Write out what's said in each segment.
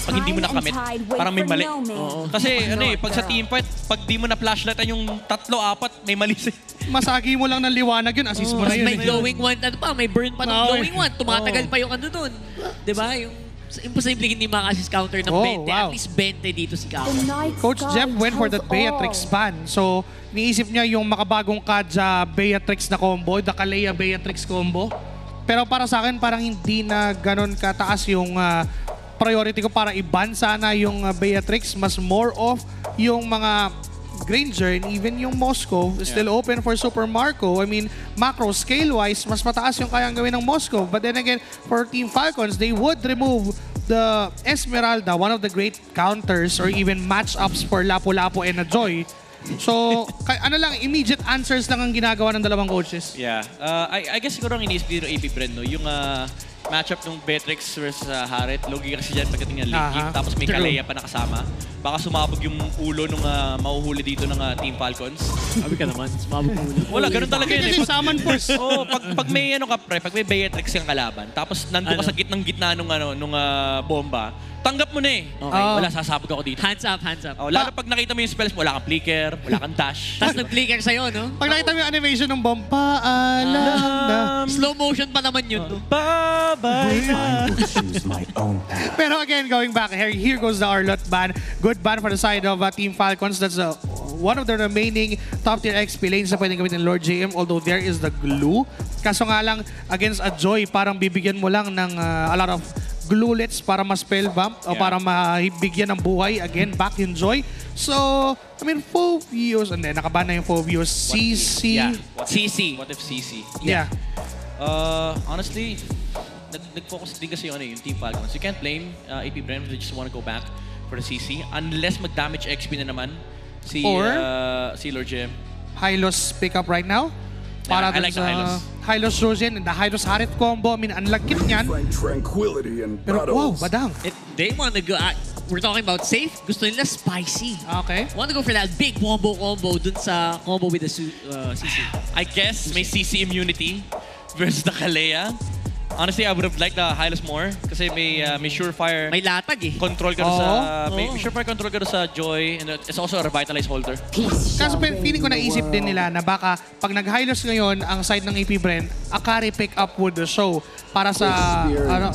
pag hindi mo nakamit, parang may mali. Kasi ano pag sa team fight, pag di mo na flashlightan yung 3-4, may mali siya. Masagi mo lang ng liwanag yun, assist mo na yun. May glowing one, ano pa, may burn pa ng glowing one. Tumatagal pa yung ano dun. Diba? Yung imposible hindi maka-assist counter ng 20. At least 20 dito si Kao. Coach Jeb went for that Beatrix ban. So, niisip niya yung makabagong Kaja Beatrix na combo, the Kalea Beatrix combo. Pero para sa akin, parang hindi na ganun kataas yung priority ko para i-ban sana yung Beatrix. Mas more of yung mga Granger and even yung Moscow is still open for Super Marco. I mean, macro scale-wise, mas mataas yung kayang gawin ng Moscow. But then again, for Team Falcons, they would remove the Esmeralda, one of the great counters or even matchups for Lapu-Lapu and Joy. So, ano lang, immediate answers lang ang ginagawa ng dalawang coaches. Yeah. I guess siguro ang inisip dito AP Bren, no? Yung matchup ng Beatrix versus Harit. Logi kasi dyan pagdating ng late game. Tapos may Kalea pa nakasama. Baka sumabog yung ulo nung mahuhuli dito ng Team Falcons. Sabi ka naman, sumabog yung ulo. Wala, ganun talaga yun. Kasi summon force. Pag may ano ka pre, pag may Beatrix yung kalaban, tapos nandun ka sa gitna nung bomba, tanggap mo na eh. Okay. Wala, sasabog ako dito. Hands up, hands up. Lalo pag nakita mo yung spells mo, wala kang flicker, wala kang dash. Tapos nag-flicker sa'yo, no? Pag nakita mo yung animation ng bomb, paalam na. Slow motion pa naman yun, no? Bye-bye na. Pero again, going back, here goes the Arlott ban. Good ban for the side of Team Falcons. That's one of the remaining top-tier XP lanes na pwedeng gamitin ng Lord JM, although there is the glue. Kaso nga lang, against a Joy, parang bibigyan mo lang ng a lot of glulets para ma-spell bump o para mabigyan ng buhay. Again, back yung Joy. So, I mean, Phobios, and then nakaban na yung Phobios. CC. Yeah. CC. What if CC? Yeah. Honestly, nag-focus din kasi yung Team Falcons. You can't blame AP Bren if they just want to go back for the CC unless mag-damage XP na naman si Lord Gem. Hylos pick up right now. Para I like the Hylos. Hylos Rosen and the Hylos Harit combo. I mean, ang lagkit niyan. Pero wow, badang. They want to go, we're talking about safe. Gusto nila spicy. Okay. Want to go for that big wombo combo dun sa combo with the CC. I guess may CC immunity versus the Kalea. Honestly, I would have liked the Hylos more kasi may surefire May latag eh. control ka sa may surefire control ka sa Joy, and it's also a revitalized holder. Kaso feeling ko naisip din nila na baka pag nag-Hylos ngayon ang side ng AP Bren, Akari pick up would the show para sa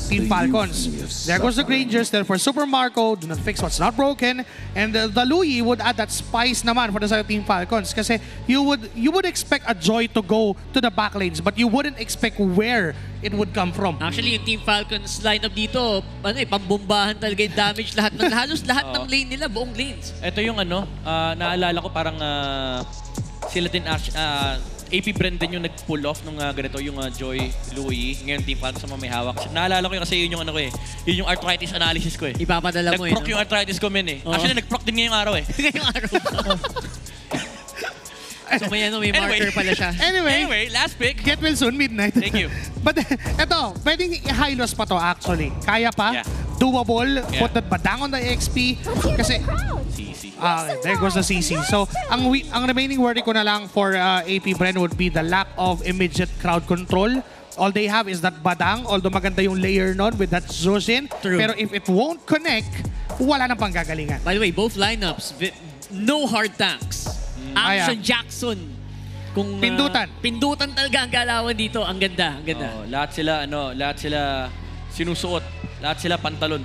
Team Falcons. There goes the Grangers, there for Super Marco, do not fix what's not broken, and the Louie would add that spice naman for the side of Team Falcons kasi you would expect a Joy to go to the back lanes, but you wouldn't expect where it would come from. Actually, yung Team Falcons lineup dito, pambombahan talaga yung damage halos lahat ng lane nila, buong lanes. Ito yung naalala ko parang sila din AP Bren din yung nag-pull off nung ganito, yung Joy, Louie, ngayon Team Falcons sa may hawak. Naalala ko yun kasi yun yung yun yung arthritis analysis ko eh. Ipapadala mo Nag-proc yung arthritis ko men eh. Actually, nag-proc din ngayong araw eh. Ngayong araw. So may marker pala siya. Anyway, last pick. Get well soon, midnight. Thank you. But eto, pwedeng i-Hylos pa to actually. Kaya pa? Yeah. Doable. Put that badang on the XP. Kasi CC. there goes the CC. So, ang remaining worry ko na lang for AP Bren would be the lack of immediate crowd control. All they have is that badang, although maganda yung layer nun with that Zoshin. True. Pero if it won't connect, wala nang panggagalingan. By the way, both lineups, no hard tanks. Action Jackson. Kung pindutan talaga ang galawan dito, ang ganda, ang ganda. Lahat sila sinusuot. Lahat sila pantalon.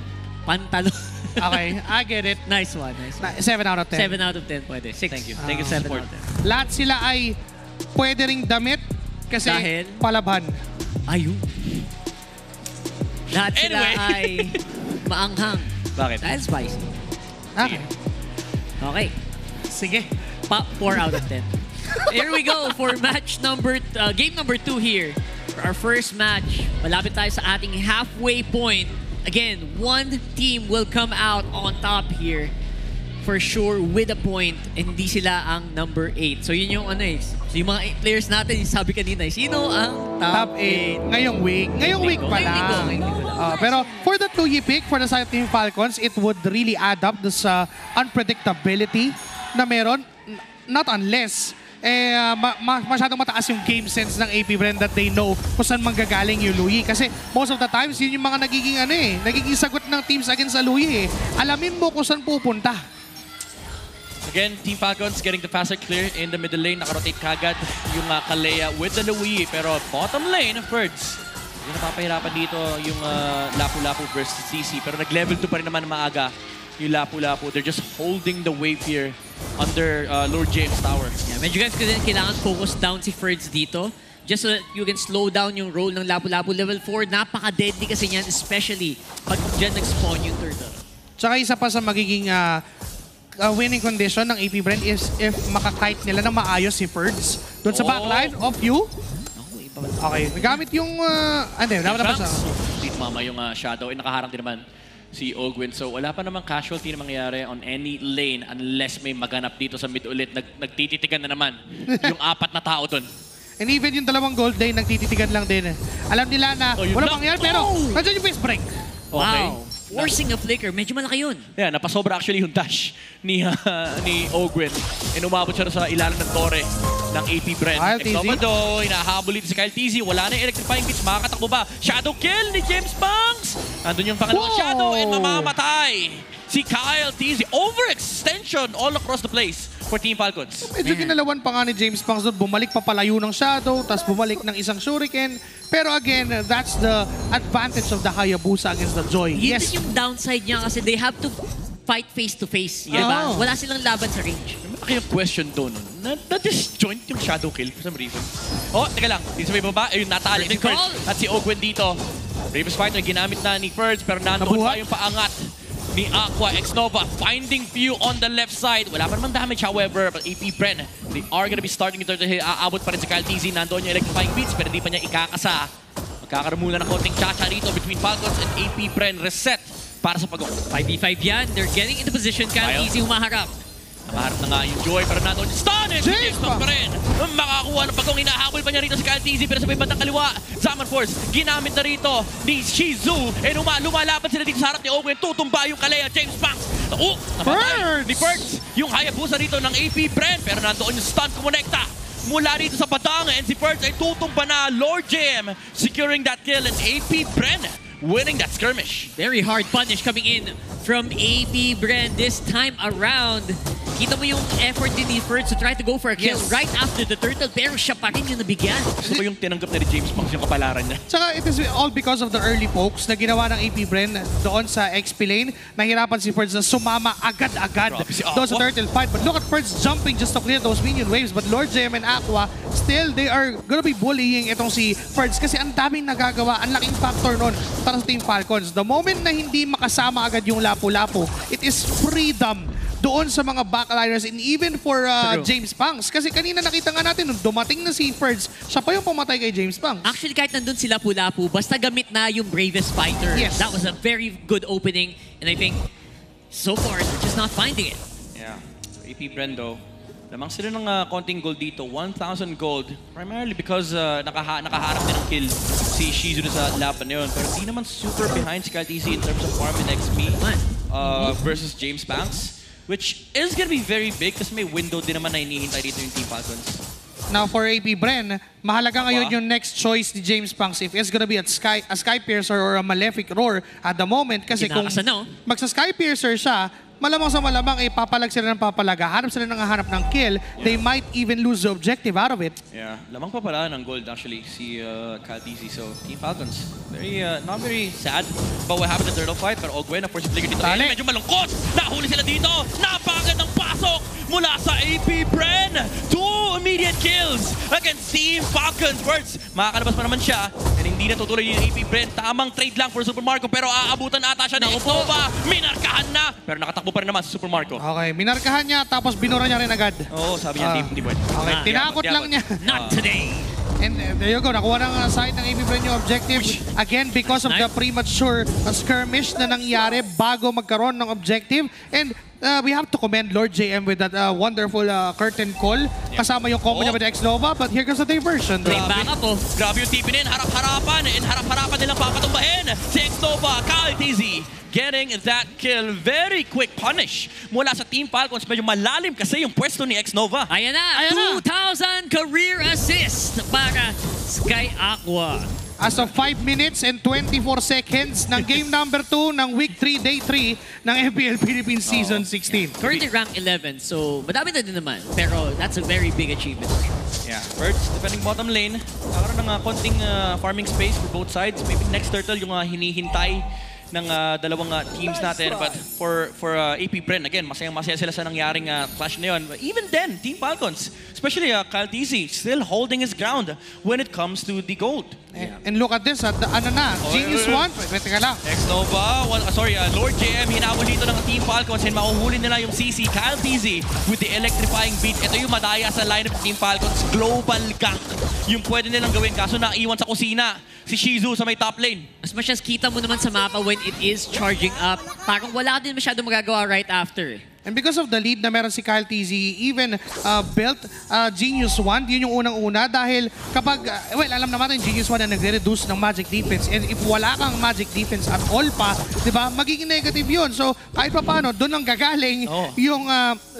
Okay, I get it. Nice one, nice one. 7 out of 10. 7 out of 10 pwede. 6. Thank you. Thank you for 7 support. out of 10. Lahat sila ay pwede ring damit kasi Dahil? palaban. Ayun. Lahat sila Anyway. ay maanghang. Bakit? Dahil spicy. Okay. Okay. Sige. 4 out of 10. Here we go for game number 2 here. For our first match, malapit tayo sa ating halfway point. Again, one team will come out on top here for sure with a point, and hindi sila ang number 8. So yun yung so yung mga players natin, sabi kanina, sino ang top 8? Ngayong week pa lang. Pero for the 2 pick for the side of Team Falcons, it would really add up this unpredictability na meron, not unless masyadong mataas yung game sense ng AP Bren that they know kung saan manggagaling yung Louis. Kasi most of the times, yun yung mga nagiging sagot ng teams against sa Louis eh. Alamin mo kung saan pupunta. Again, Team Falcons getting the faster clear in the middle lane. Nakarotate kagad yung Kalea with the Louis. Pero bottom lane, Ferds. Yung napapahirapan dito yung Lapu-Lapu versus CC. Pero nag-level 2 pa rin naman maaga yung Lapu-Lapu. They're just holding the wave here under Lord James Tower. Yeah, medyo guys kailangan focus down si Ferds dito. Just so that you can slow down yung roll ng Lapu-Lapu. Level 4, napaka-deadly kasi niyan, especially pag dyan nag-spawn yung turtle. Tsaka isa pa sa magiging winning condition ng AP Bren is if makakite nila ng maayos si Ferds doon sa backline of you. Okay, nagamit yung... dapat na siya. Hindi tumama yung Shadow. Nakaharang din naman si Ogwin. So wala pa namang casualty na mangyayari on any lane unless may maganap dito sa mid ulit. Nagtititigan na naman yung 4 na tao doon. And even yung 2 gold lane, nagtititigan lang din. Alam nila na wala mangyayari pero nandiyan yung face break. Okay. Wow. Forcing a flicker, medyo malaki yun. Yeah, napasobra actually yung dash ni Ogwin. And umabot siya sa ilalim ng tore ng AP Bren. Kyle TZ. Exomado, hinahabol dito si Kyle TZ. Wala na yung electrifying beats. Makakatakbo ba? Shadow kill ni James Banks. Andun yung pangalawang Shadow and mamamatay si Kyle TZ. Overextension all across the place for Team Falcons. Medyo kinalawan pa nga ni James Banks doon. Bumalik pa palayo ng Shadow, tapos bumalik ng isang Shuriken. Pero again, that's the advantage of the Hayabusa against the Joy. Yun Yes. din yung downside niya kasi they have to fight face-to-face. Yeah. Diba? Oh. Wala silang laban sa range. Malaki yung question doon. Na-disjoint yung Shadow kill for some reason. Oh, teka lang. Dito sa may baba, ayun, natali si Critical. Ferds at si Ogwin dito. Bravest Fighter, ginamit na ni Ferds pero nandoon pa Nabuhat. yung paangat ni Aqua X-Nova. Finding view on the left side. Wala pa naman damage, however, but AP Bren, they are gonna be starting ito. Aabot pa rin si Kyle TZ. Nandoon yung electrifying beats pero di pa niya ikakasa. Magkakaroon muna ng konting chacha rito between Falcons and AP Bren. Reset para sa pag-go. 5v5 yan. They're getting into position. Kyle easy humaharap. Nakaharap na nga yung Joy pero nandoon yung stun and James James pa rin. Makakuha ng pagkong hinahabol pa niya rito si Kyle TZ pero sa may bandang kaliwa. Zaman Force ginamit na rito ni Shizu and lumalaban sila dito sa harap ni Owen. Tutumba yung Kalea, James Banks. Namatay ni Ferds. Yung Hayabusa rito ng AP Bren pero nandoon yung stun kumonekta. Mula rito sa Batang and si Ferds ay tutumba na. Lord Jim securing that kill and AP Bren winning that skirmish. Very hard punish coming in from AP Bren this time around. Kita mo yung effort din ni Ferds to try to go for a kill right after the turtle pero siya pa rin yung nabigyan. Gusto ko yung tinanggap na ni James Banks yung kapalaran niya. Tsaka it is all because of the early pokes na ginawa ng AP Bren doon sa XP lane. Nahirapan si Ferds na sumama agad-agad Grabe si doon sa Aqua. turtle fight. But look at Ferds jumping just to clear those minion waves. But Lord JM and Aqua, still they are gonna be bullying itong si Ferds kasi ang daming nagagawa. Ang laking factor nun para sa Team Falcons. The moment na hindi makasama agad yung Lapu-Lapu, it is freedom doon sa mga backliners and even for James Banks. Kasi kanina nakita nga natin, nung dumating na si Ferds, siya pa yung pumatay kay James Banks. Actually, kahit nandun sila Lapu-Lapu, basta gamit na yung Bravest Fighter. Yes. That was a very good opening. And I think, so far, they're just not finding it. Yeah. AP Brendo, lamang sila ng konting gold dito. 1,000 gold. Primarily because nakaharap din ng kill si Shizu sa laban na yun. Pero di naman super behind si Kyle TZ in terms of farm and XP versus James Banks. Which is gonna be very big kasi may window din naman na hinihintay dito yung Team Falcons. Now for AP Bren, mahalaga ngayon yung next choice ni James Banks if it's gonna be at a Sky Piercer or a Malefic Roar at the moment. Kasi kung Kinakasa na, oh. magsa-Sky Piercer siya, malamang sa malamang papalag sila ng papalag. Hanap sila ng hanap ng kill. They might even lose the objective out of it. Yeah, lamang pa pala ng gold actually si Kyle TZ. So Team Falcons, not very sad about what happened in the turtle fight. Pero Ogwen, of course, yung flicker dito. Tali. Medyo malungkot. Nahuli sila dito. Napakagandang pasok mula sa AP Bren. 2 immediate kills against Team Falcons. Words, makakalabas pa naman siya. And hindi natutuloy yung AP Bren. Tamang trade lang for Super Marco. Pero aabutan ata siya ni X-Nova. Minarkahan na. Pero nakatakbo pa rin naman si Super Marco. Okay, minarkahan niya tapos binura niya rin agad. Oo, sabi niya, hindi pwede. Okay, tinakot lang niya. Not today. And there you go, nakuha ng side ng AP Bren yung objective. Again, because of the premature skirmish na nangyari bago magkaroon ng objective. And we have to commend Lord JM with that wonderful curtain call. Kasama yung combo niya with X-Nova. But here comes the diversion. May backup po. Grabe yung tipin harap-harapan. And harap-harapan nilang papatumbahin. Si X-Nova, Kyle TZ getting that kill. Very quick punish mula sa Team Falcons. Medyo malalim kasi yung pwesto ni X-Nova. Ayan na, Ayan na. 2,000 1,000 career assist para Sky Aqua. As of 5 minutes and 24 seconds ng game number 2 ng week 3, day 3 ng FPL Philippines Season 16. Currently rank 11, so madami na din naman. Pero that's a very big achievement for sure. Yeah, Birds defending bottom lane. Nakaroon ng konting farming space for both sides. Maybe next turtle yung hinihintay ng dalawang teams natin. But for AP Bren, again, masayang-masaya sila sa nangyaring clash na yun. But even then, Team Falcons, especially Kyle TZ, still holding his ground when it comes to the gold. And look at this, Genius 1. Wait, teka lang. X-Nova, Lord JM, hinabol dito ng Team Falcons and mahuhuli nila yung CC, Kyle TZ with the electrifying beat. Ito yung madaya sa lineup ng Team Falcons, global gank. Yung pwede nilang gawin, kaso naiwan sa kusina si Shizu sa may top lane. As much as kita mo naman sa mapa when it is charging up, parang wala din masyado magagawa right after. And because of the lead na meron si Kyle TZ, even built Genius 1, yun yung unang-una dahil kapag, alam naman natin Genius 1 na nagre-reduce ng magic defense, and if wala kang magic defense at all pa, di ba, magiging negative yun. So kahit pa paano, doon ang gagaling yung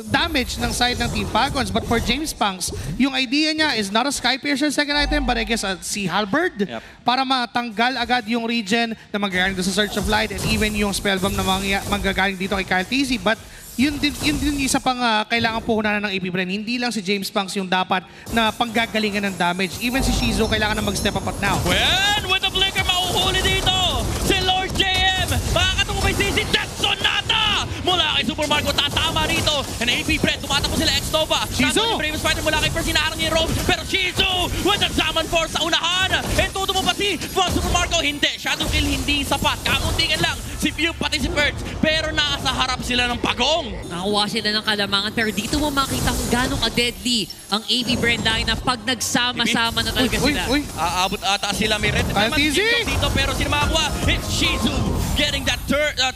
damage ng side ng Team Falcons. But for James Punks, yung idea niya is not a Sky Piercer second item, but I guess a Sea Halberd para matanggal agad yung regen na manggagaling doon sa Search of Light and even yung Spellbomb na manggagaling dito kay Kyle TZ. But yun din isa pang kailangan puhunan ng AP Bren. Hindi lang si James Punks yung dapat na panggagalingan ng damage. Even si Shizu kailangan na mag-step up at now. When with the flicker, mauhuli dito si Lord JM. Makakatungo pa yung CC, Jetson Nata! Mula kay Super Marco, tatama rito. And AP Bren, tumatakbo sila X-Nova. Shizu! Yung Bravest Fighter mula kay Percy, naharang niya yung Rome. Pero Shizu with the Zaman Force sa unahan. And tuto mo pa si Super Marco, hindi. Shadow Kill hindi sapat. Kamuntingan lang si Pew pati si Birds. Pero nasa harap sila ng pagong. Nakakuha sila ng kalamangan, pero dito mo makita kung gano'ng ka-deadly ang AP Bren line na pag nagsama-sama na talaga sila. Aabot ata sila, may red Kyle naman TZ! dito, pero sino makakuha? It's Shizu getting that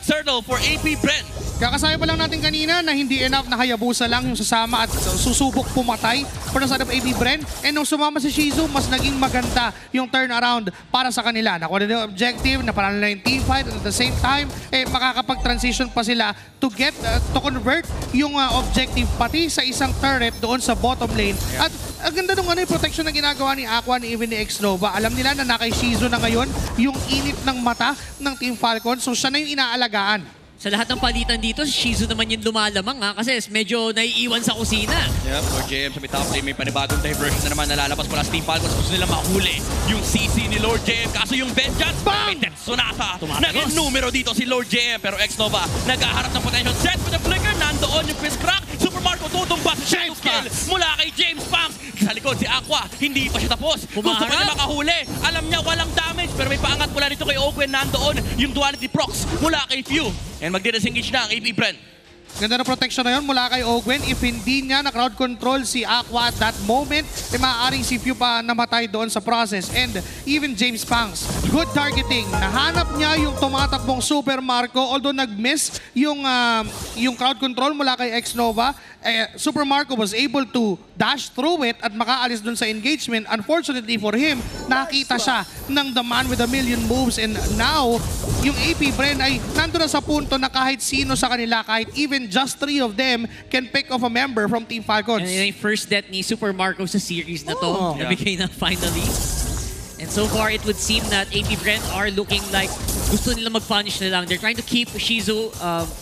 turtle for AP Bren. Kakasaya pa lang natin kanina na hindi enough na Hayabusa lang yung sasama at susubok pumatay for the side of AP Bren. And nung sumama si Shizu, mas naging maganda yung turnaround para sa kanila. Nakuha na yung objective, napanalo na yung team fight, and at the same time, makakapag-transition pa sila to get, to convert yung objective pati sa isang turret doon sa bottom lane. At ang ganda nung yung protection na ginagawa ni Aqua, ni even ni X-Nova. Alam nila na nakay Shizu na ngayon yung init ng mata ng Team Falcon. So siya na yung inaalagaan. Sa lahat ng palitan dito, si Shizu naman yung lumalamang kasi medyo naiiwan sa kusina. Yep, Lord JM sa may top lane, may panibagong diversion na naman nalalabas mula sa Team Falcons. Gusto nila mahuli yung CC ni Lord JM. Kaso yung Vengeance, may Tetsunata. Naging numero dito si Lord JM. Pero X-Nova, nag-aharap ng potential set with the flicker. Nandoon yung Fist Crack. Super Marco tutumba sa Shadow Kill mula kay James Punks. Sa likod si Aqua, hindi pa siya tapos. Gusto pa niya makahuli. Alam niya walang damage, pero may paangat mula dito kay Ogwen. Nandoon yung duality procs mula kay Few. And magdi-disengage na ang AP Bren. Ganda na protection na yun mula kay Ogwen. If hindi niya na-crowd control si Aqua at that moment, maaaring si Few pa namatay doon sa process. And even James Punks, good targeting. Nahanap niya yung tumatakbong Super Marco, although nag-miss yung crowd control mula kay X-Nova. Super Marco was able to dash through it at makaalis doon sa engagement. Unfortunately for him, nakita siya ng the man with a million moves. And now, yung AP Bren ay nandun na sa punto na kahit sino sa kanila, kahit even just 3 of them can pick off a member from Team Falcons. And yung first death ni Super Marco sa series na to, nabigay na finally. And so far, it would seem that AP Bren are looking like gusto nila mag-punish na lang. They're trying to keep Shizu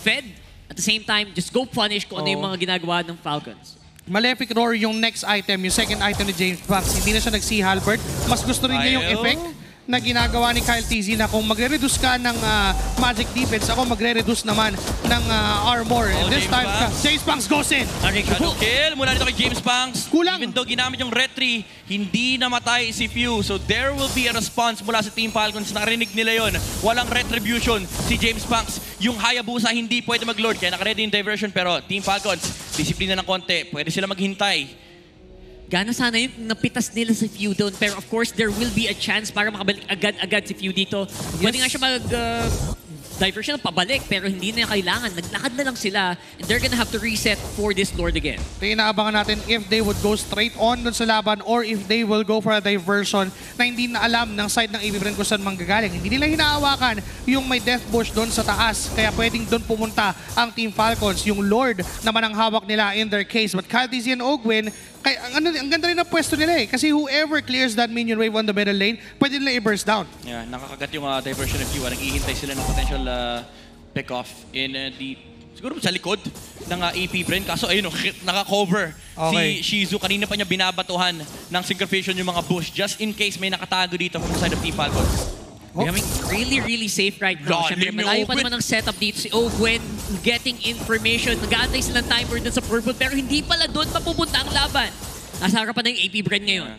fed. At the same time, just go punish kung ano yung mga ginagawa ng Falcons. Malefic Roar yung next item, yung second item ni James Punks. Hindi na siya nag-Sea Halberd. Mas gusto rin niya yung effect na ginagawa ni Kyle TZ na kung magre-reduce ka ng magic defense, ako magre-reduce naman ng armor. And this time, James Punks goes in. Shadow Kill mula dito kay James Punks. Kulang. Even though ginamit yung retry, hindi namatay si Few. So there will be a response mula sa Team Falcons. Narinig nila yon. Walang retribution si James Punks. Yung Hayabusa hindi pwede mag-lord. Kaya nakaready yung diversion. Pero Team Falcons, disiplina ng konti. Pwede sila maghintay. Gana sana yung napitas nila sa Few doon. Pero of course, there will be a chance para makabalik agad-agad si Few dito. Pwede nga siya diversion na pabalik, pero hindi na kailangan. Naglakad na lang sila, and they're gonna have to reset for this Lord again. Ito yung inaabangan natin if they would go straight on dun sa laban or if they will go for a diversion na hindi na alam ng side ng AB Bren kung saan manggagaling. Hindi nila hinahawakan yung may death bush doon sa taas, kaya pwedeng doon pumunta ang Team Falcons. Yung Lord naman ang hawak nila in their case. But KyleTzy and Ogwin, ang ganda rin ng pwesto nila eh. Kasi whoever clears that minion wave on the middle lane, pwede nila i-burst down. Yeah, nakakagat yung diversion of Q1. Naghihintay sila ng potential pick-off in siguro sa likod ng AP Bren. Kaso ayun, naka-cover Okay. si Shizu. Kanina pa niya binabatuhan ng Synchrofusion yung mga bush just in case may nakatago dito from the side of Team Falcons. Becoming really safe right now. Lalim Siyempre, ni malayo pa Ogwin. naman ang setup dito. Si Ogwin getting information. Nag-aantay silang timer dun sa purple, pero hindi pala doon mapupunta ang laban. Nasa harapan ng AP Bren ngayon.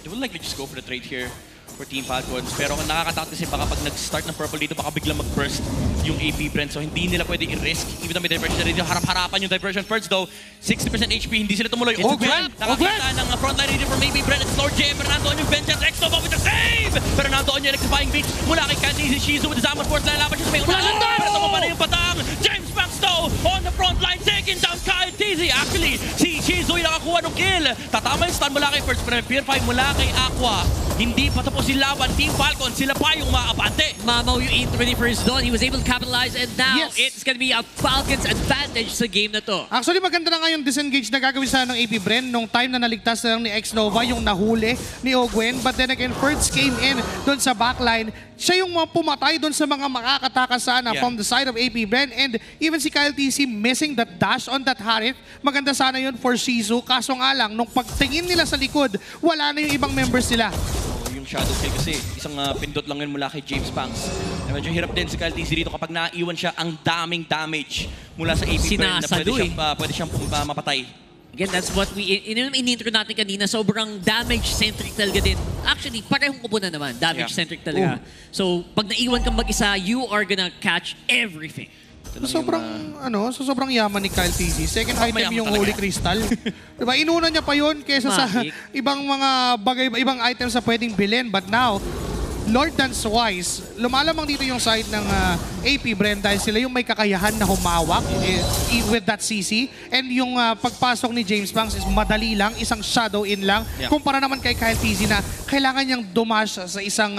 They will likely just go for the trade here for Team Falcons. Pero ang nakakatakot kasi baka pag nag-start ng purple dito, baka biglang mag-burst yung AP Bren. So hindi nila pwede i-risk. Even though may diversion na rin, harap-harapan yung diversion first though. 60% HP, hindi sila tumuloy. It's a Ogwin! trap! Nakakita ng frontline leader from AP Bren. It's Lord JM. Pero nandoon yung Vengeance X-Nova with the save! Pero nandoon yung electrifying beats mula kay KyleTzy. Shizu with the Zaman Force. Lalaban siya sa may unahan. Pero tumapa na yung patang. James Banks though on the front line taking down KyleTzy. Actually, si Shizu yung nakakuha ng kill. Tatama yung stun mula kay First. Pero Pier 5 mula kay Aqua. Hindi pa tapos yung laban. Team Falcon, sila pa yung maabante. Mamaw yung intro ni First Dawn. He was able to capitalize, and now Yes. it's gonna be a Falcons advantage sa game na to. Actually, maganda na nga yung disengage na gagawin sana ng AP Bren nung time na naligtas na lang ni X-Nova yung nahuli ni Ogwin. But then again, Ferds came in doon sa backline. Siya yung mga pumatay doon sa mga makakatakas sana from the side of AP Bren. And even si KyleTzy missing that dash on that Harith. Maganda sana yun for Shizu. Kaso nga lang, nung pagtingin nila sa likod, wala na yung ibang members nila. Yung shadow kill kasi isang pindot lang yun mula kay James Banks. Medyo hirap din si KyleTzy dito kapag naiwan siya ang daming damage mula sa AP Bren na pwede siyang mapatay. Again, that's what in-intro natin kanina. Sobrang damage-centric talaga din. Actually, parehong kupunan naman. Damage-centric talaga. So, pag naiwan kang mag-isa, you are gonna catch everything. Sobrang yaman ni KyleTzy. Second item mayaman yung talaga. Holy Crystal. Diba? Inuna niya pa yun kesa sa Magic. ibang mga bagay, ibang items na pwedeng bilhin. But now, Lord Dance Wise, lumalamang dito yung side ng AP Bren dahil sila yung may kakayahan na humawak with that CC. And yung pagpasok ni James Banks is madali lang, isang shadow in lang. Yeah. Kumpara naman kay KyleTzy na kailangan niyang dumash sa isang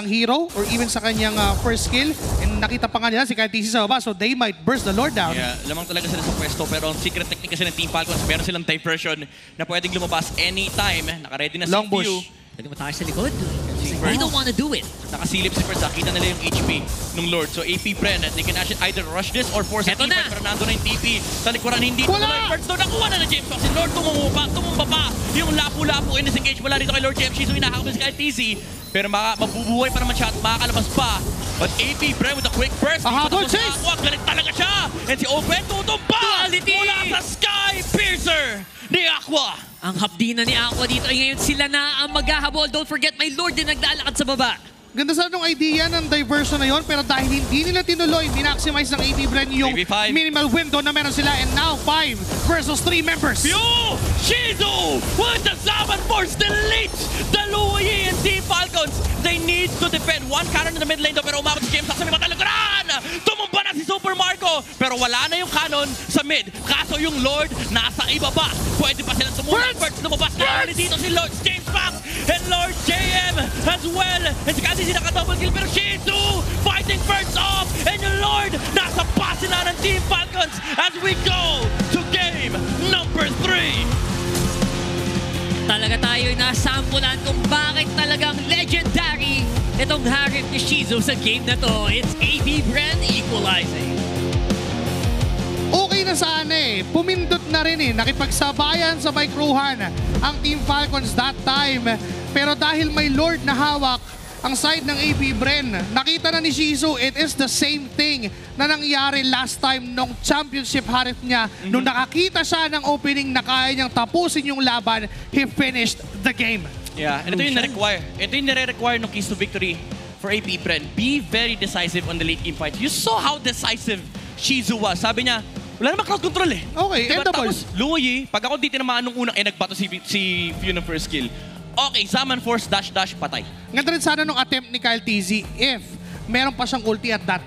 hero or even sa kanyang first skill. And nakita pa nga nila si KyleTzy sa baba, so they might burst the Lord down. Yeah, lamang talaga sila sa pwesto pero ang secret technique kasi ng Team Falcons, meron silang diversion na pwedeng lumabas anytime. Naka-ready na si Long bush. Pew. Pwede matake sa likod. Si They First, don't wanna do it. nakasilip si First. Nakita nila yung HP ng Lord. So AP Bren, they can actually either rush this or force a Eto team na. fight. Pero nandun na yung TP. Sa likuran hindi. Wala! First doon, nakuha na James Banks. Si Lord tumumba pa. Yung lapu-lapu in disengage mula dito kay Lord JM. Shizu hinahakot si KyleTzy. Pero mabubuhay pa naman siya at makakalabas pa. But AP Bren with a quick burst. Habol, Patapos chase! na Aqua. Galit talaga siya. And si Ogwin tutumba Duality! mula sa Sky Piercer ni Aqua. Ang hapdina ni Aqua dito ay ngayon sila na ang maghahabol. Don't forget, my Lord din naglalakad sa baba. Ganda sana nung idea ng diversion na yon, pero dahil hindi nila tinuloy, minaximize ng AP Bren yung Maybe 5. minimal window na meron sila. And now 5 versus 3 members. Pew! Shizu with the Zaman Force deletes the Luyi and Team Falcons. They need to defend. One cannon in the mid lane daw, pero umabot si James sa may matalagran. Tumumba na si Super Marco, pero wala na yung cannon sa mid. Kaso yung Lord nasa ibaba. Pwede pa silang tumulong. First lumabas na ulit dito si Lord James Banks and Lord JM as well. And si Kazi naka-double kill, pero Shizu fighting first off. And yung Lord nasa pasi na ng Team Falcons as we go to game number 3. Talaga tayo nasampulan kung bakit talagang legendary itong Harith ni Shizu sa game na to. It's AP Bren equalizing. Okay na sana eh. Pumindot na rin eh. Nakipagsabayan sa Microhan ang Team Falcons that time. Pero dahil may Lord na hawak ang side ng AP Bren, nakita na ni Shizu, it is the same thing na nangyari last time nung championship Harith niya. Nung nakakita siya ng opening na kaya niyang tapusin yung laban, he finished the game. Yeah, and ito yung na-require. Ito yung nare-require ng keys to victory for AP Bren. Be very decisive on the late game fight. You saw how decisive Shizu was. Sabi niya, wala naman crowd control eh. Okay, endable. Tapos, Luyi, pag ako di tinamaan nung unang nagbato si Few ng first kill. Okay, Zaman Force, dash, patay. Ganda rin sana nung attempt ni KyleTzy if meron pa siyang ulti at that